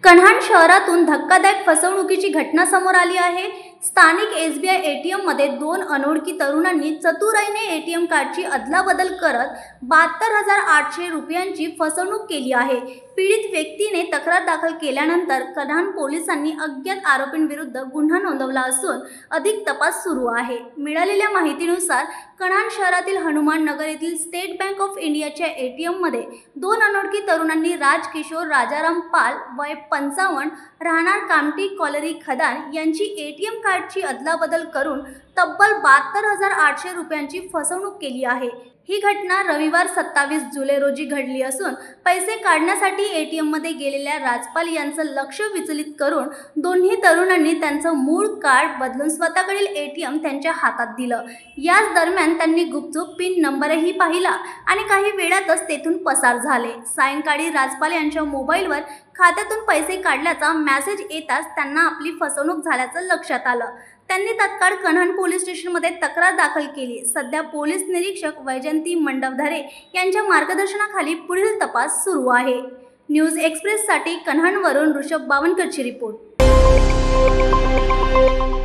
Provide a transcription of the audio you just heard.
कन्हान शहरातून धक्कादायक फसवणुकीची घटना समोर आली आहे। स्थानिक एसबीआय एटीएम मध्ये दोन अनोळखी तरुणांनी चतुराईने एटीएम कार्डची अदलाबदल करत 72,800 रुपयांची फसवणूक केली आहे। पीडित व्यक्तीने तक्रार दाखल केल्यानंतर कन्हान पोलिसांनी अज्ञात आरोपींविरुद्ध गुन्हा नोंदवला असून अधिक तपास सुरू आहे। मिळालेल्या माहितीनुसार कन्हान शहरातील हनुमान नगर येथील स्टेट बँक ऑफ इंडियाच्या एटीएम मध्ये दोन अनोळखी तरुणांनी राजकिशोर राजाराम पाल वय 55 राहणार कामठी कॉलरी खदान यांची एटीएम कार्डची अदलाबदल करून तब्बल 72,800 रुपयांची फसवणूक केली आहे। ही घटना रविवार 27 जुलै रोजी घडली असून पैसे काढण्यासाठी एटीएम मध्ये गेलेल्या राजपाल यांचं लक्ष विचलित करून दोन्ही तरुणांनी त्यांचं मूळ कार्ड बदलून स्वतःकडील एटीएम त्यांच्या हातात दिलं। याच दरम्यान त्यांनी गुपचूप पिन नंबरही पाहिला आणि काही वेळातच तेथून पसार झाले। सायंकाळी राजपाल यांच्या मोबाईलवर खात्यातून पैसे काढल्याचा मेसेज येताच त्यांना आपली फसवणूक झाल्याचं लक्षात आलं। त्यांनी तात्काळ कन्हान पोलीस स्टेशनमध्ये तक्रार दाखल केली। सध्या पोलीस निरीक्षक वैजंती मंडपधरे यांच्या मार्गदर्शनाखाली पुढील तपास सुरू आहे। न्यूज एक्सप्रेससाठी कन्हानवरून ऋषभ बावनकरची रिपोर्ट।